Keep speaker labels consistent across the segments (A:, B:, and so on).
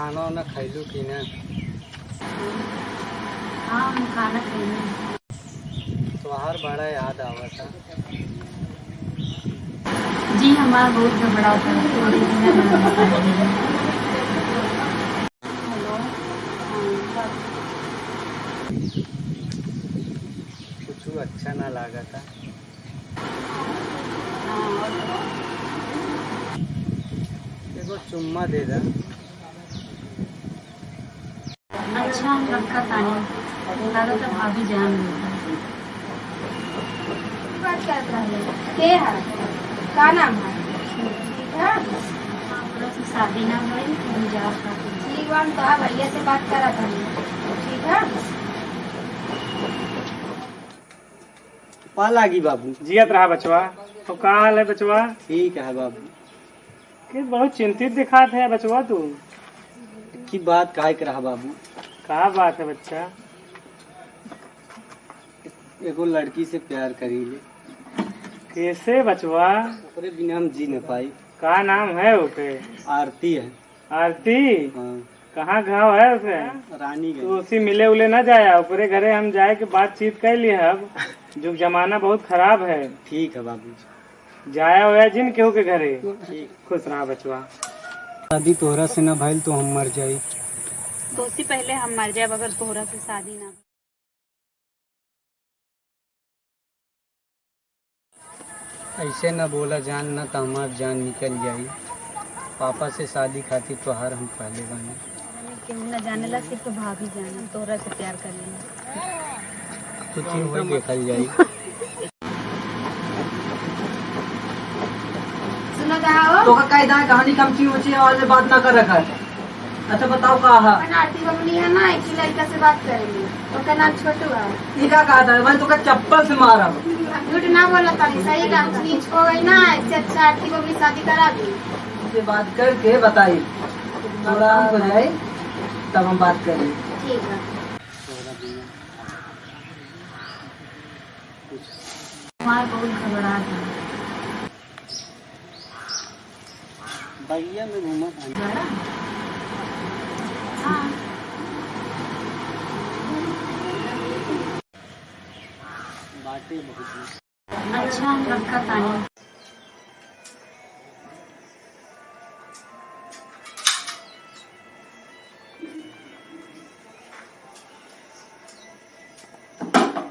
A: खाना वाना खैलू कि ना?
B: हाँ हम खाना खाएंगे।
A: तोहार बड़ा याद आवा था।
B: जी हमारा बहुत झगड़ा था थोड़े दिन में। हेलो।
A: कुछ अच्छा ना लगा था। एगो चुम्मा दे दा।
B: अच्छा हम रखा तानी लगा तो भाभी जान लेगा।
C: बात करत रहले के है का नाम है? ठीक है
B: थोड़ा सा शादी ना भइल हम जा पाते।
C: ठीक बा, हम तो भैया से बात करत हनी। ठीक है
A: पा लागी बाबू।
D: जियत रहा बचवा। तो का हाल है बचवा?
A: ठीक है बाबू।
D: कि बहुत चिंतित दिखात है बचवा तू।
A: की बात काहे के रहा बाबू?
D: का बात है बच्चा?
A: एगो लड़की से प्यार करी ले।
D: कैसे बचवा?
A: ओकरे बिना हम जी न पाई।
D: का नाम है उसे?
A: आरती है।
D: आरती?
A: हाँ।
D: कहाँ गाँव है उसे?
A: रानी
D: तो
A: गई।
D: उसी मिले उले न जाया ऊपरे घरे हम जाए के बातचीत कर लिए अब जो जमाना बहुत खराब है।
A: ठीक है बाबू।
D: जाया हुआ जिन केहू के घरे।
A: ठीक।
D: खुश रहा बचवा।
A: शादी तोहरा से न भइल तो हम मर जाई।
B: तो उससे पहले हम मर जाए अगर तोहरा से शादी ना।
A: ऐसे न बोला जान, न तो हमार जान निकल जाई। पापा से शादी खातिर तोहार हम पहले बानी।
B: केहू न जाने ला सिर्फ भाभी जाने तोहरा से प्यार कर लेना।
A: कुछ ही वही देखल जाई।
C: सुनो जाओ
E: तो का कायदा है कहानी कम की ऊंची आवाज में बात ना कर रखा है। अच्छा बताओ का है?
C: अपन आरती बबनी है ना, एक लड़का से बात करेंगे। उसका नाम छोटू है।
E: ये क्या कहा था? मैं तो का चप्पल से मारा।
C: झूठ ना बोला तारी, सही काम नीच हो गई ना। इससे अच्छा आरती बबनी शादी करा दी।
E: से बात करके बताइए थोड़ा हो जाए तब हम बात करेंगे।
C: ठीक है
B: हमारा बहुत घबरा था।
A: बगिया में घूमा था।
B: हाँ
A: बातें बहुत।
B: अच्छा हम रखा तानी।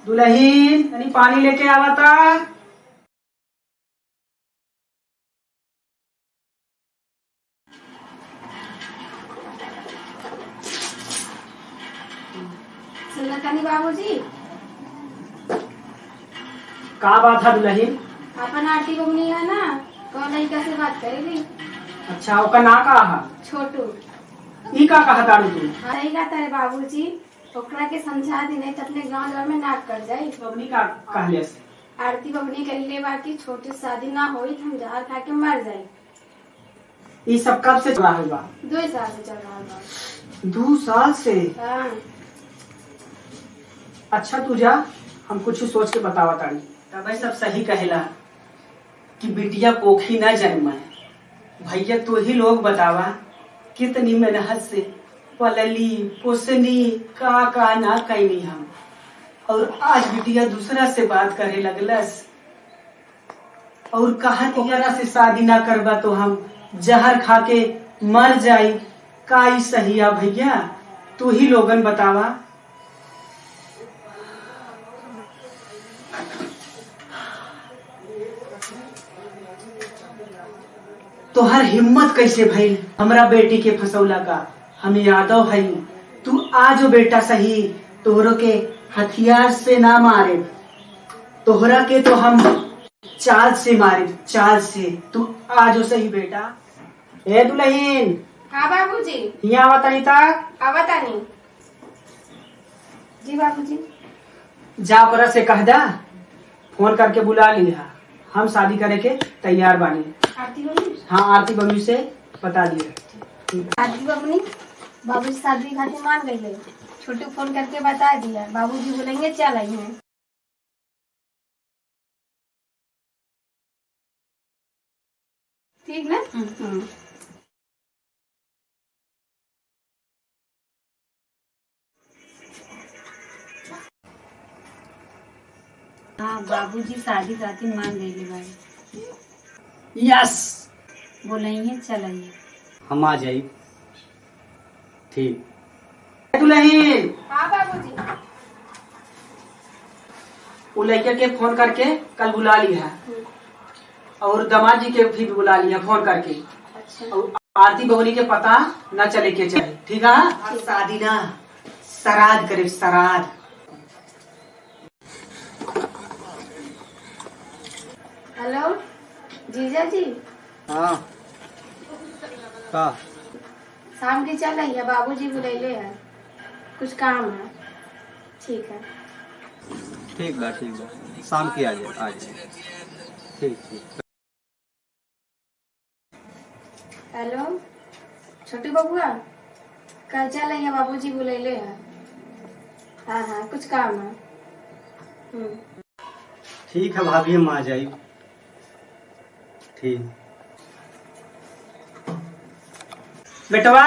E: दुल्हीन यानी पानी लेके आवा था।
C: सुनो तनी बाबूजी,
E: का बात है दुल्हीन?
C: अपन आरती बबनी है ना, तो लड़का से बात करेगी।
E: अच्छा ओका ना कहा है?
C: छोटू।
E: ई का कहा तारू तू?
C: सही कहा तारे बाबूजी। ओकरा के समझा दी नहीं तो अपने गाँव घर में नाक कर जाये।
E: बबनी का कहले से?
C: आरती बबनी कह ले बाकी छोटे शादी ना होई तो हम जहर खा के मर जाये।
E: ये सब कब से चल रहा है बा?
C: 2 साल से चल रहा है।
E: 2 साल से?
C: हाँ।
E: अच्छा तू जा, हम कुछ सोच के बतावा तारी। तब सब सही कहेला कि बिटिया कोखी न जन्मा है। भैया तो ही लोग बतावा कितनी मेहनत से पलली पोसनी का ना कैनी हम, और आज बिटिया दूसरा से बात करे लगलस और कहा ओकरा से शादी ना करबा तो हम जहर खा के मर जाई। का ई सही है भैया? तू ही लोगन बतावा। तोहर हिम्मत कैसे भइल हमरा बेटी के फसौला का? हम यादव हई, तू आज बेटा सही तोहरो के हथियार से ना मारे, तोहरा के तो हम चाल से मारे, चाल से। तू आज सही बेटा। ए दुल्हीन
C: हाँ बाबूजी।
E: यहाँ आवता नहीं तक
C: आवता नहीं। जी बाबूजी।
E: जा पर से कह दा फोन करके बुला लिया, हम शादी करे के तैयार बानी।
C: आरती बबनी।
E: हाँ आरती बबनी से बता दिया।
C: आरती बबनी बाबूजी शादी खातिर मान गई। छोटू फोन करके बता दिया, बाबूजी बोलेंगे चल आई हैं। ठीक ना?
B: हाँ बाबूजी शादी खातिर मान गए भाई।
E: यस,
B: बोलेंगे चलेंगे।
A: हम आ जाई। ठीक।
E: दुल्हन,
C: हाँ बाबूजी।
E: वो लड़के के फोन करके कल बुला लिया और दामाद जी के भी बुला लिया फोन करके।
C: अच्छा।
E: और आरती बहनी के पता न चले के चाहे, ठीक है? और शादी ना श्राद्ध करे, श्राद्ध।
C: हेलो जीजा जी।
A: हाँ का
C: शाम के चल रही है, बाबूजी बुलैले है, कुछ काम है। ठीक है।
A: ठीक बा शाम की आ जाए। ठीक ठीक।
C: हेलो छोटू बबुआ, कल चल रही है, बाबूजी बुलैले है। हाँ हाँ कुछ काम है।
A: ठीक है भाभी, हम आ जाई। ठीक।
E: बेटवा,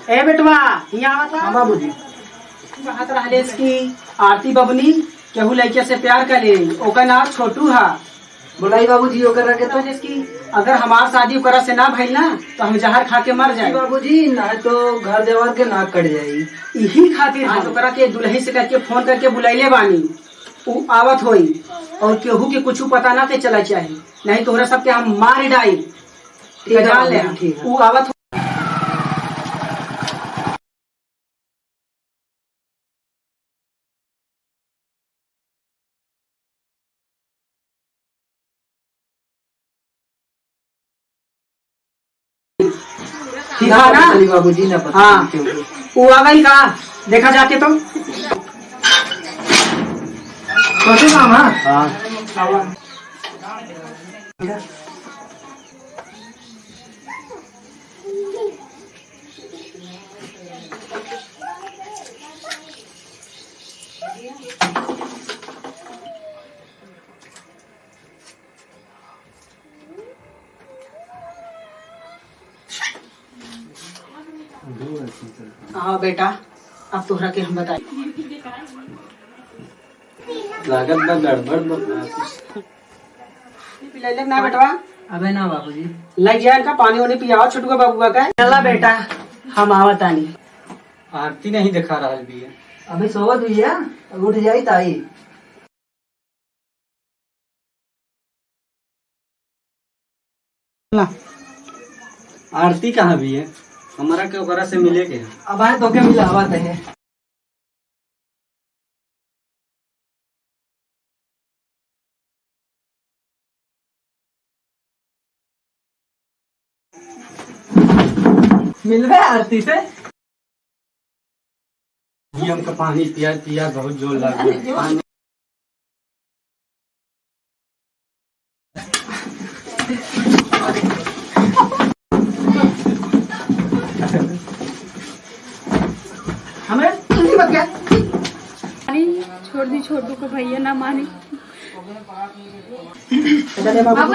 E: ए बेटवा, यहाँ आता।
A: हाँ बाबूजी।
E: बात रहले की आरती बबनी केहू लड़के से प्यार करे, ओकर नाम छोटू है।
A: बोलाई बाबूजी, ओकर के
E: तो जिसकी अगर हमार शादी ओकरा से ना भइल ना तो हम जहर खा के मर जाए।
A: बाबूजी, ना तो घर देवर के नाक कट जाई।
E: यही खातिर हम ओकरा के दुल्हन से करके फोन करके बुलाइले बानी। उ आवत होई और केहू के कुछ पता ना के चला चाहे, नहीं तो सबके हम मार डाई। जान ले उ आवत। ठीक है ना
A: बाबूजी ना पता।
E: हाँ, वो आ गई का देखा जाके तो छोटू काम।
A: हाँ
E: हाँ बेटा, अब तोहरा के हम बताए
A: लागत बा गड़बड़
E: ना बेटवा।
A: अबे ना बाबूजी।
E: लग जाए का पानी वानी पियाओ छोटू का बबुआ का। चला बेटा, हम आवत आनी।
A: आरती नहीं दिखा रहा भी है।
F: अभी सोवत हुई है, उठ जाई ताई।
A: आरती कहाँ भी है? हमारा के ओकरा से मिले के?
F: अब आए तो के मिला आवत है। मिल रहे आरती से।
A: ये हमका पानी पिया पिया बहुत जोर लग गया। पानी
E: हमें तुमसे बत गया।
B: छोड़ दी छोटू को, भैया ना माने।
E: बाबू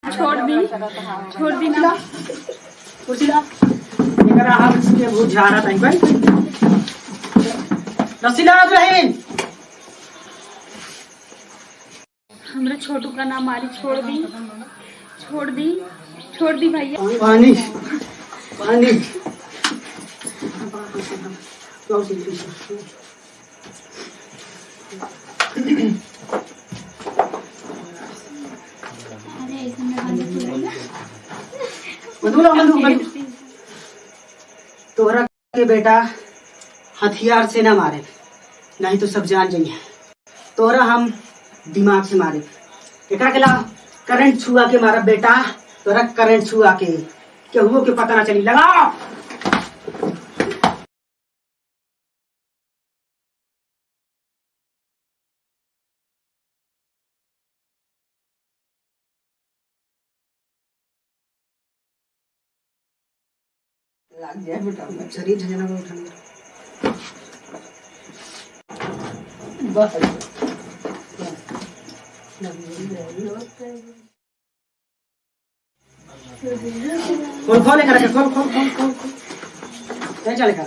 B: छोड़ दी ना।
E: कुर्सी ला। इधर आ, इसके भूत जा रहा था भाई। रस्सी ला दुल्हन।
B: हमरा छोटू का नाम मारी। छोड़ दी भैया।
A: पानी पानी।
E: तोहरा के बेटा हथियार से ना मारे, नहीं तो सब जान जाइए। तोहरा हम दिमाग से मारे। एकरा के ला करंट छुआ के मारा बेटा। तोहरा करंट छुआ के केहू के पता ना चली। लगा
F: लग जाए बेटा।
E: शरीर झंझना में उठाने।
F: बस
E: खोल खोल खोल खोल खोल खोल खोल। नहीं चलेगा।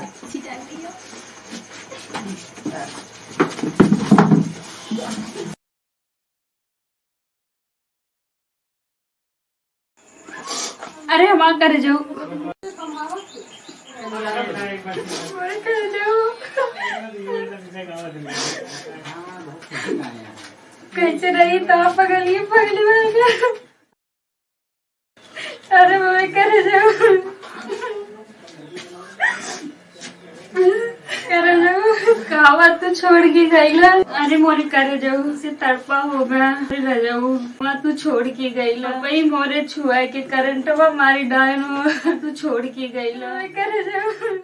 B: अरे हम करे जाओ कैसे रही तो आप पगली बार अरे मैं करे जाओ कावा तो छोड़ के गईला। अरे मोरे करे जाऊ से तड़पा होगा रह जाऊ तू छोड़ के गईला भाई मोरे छुआ के करंटवा मारी डायन तू छोड़ के गईला करे जाऊ।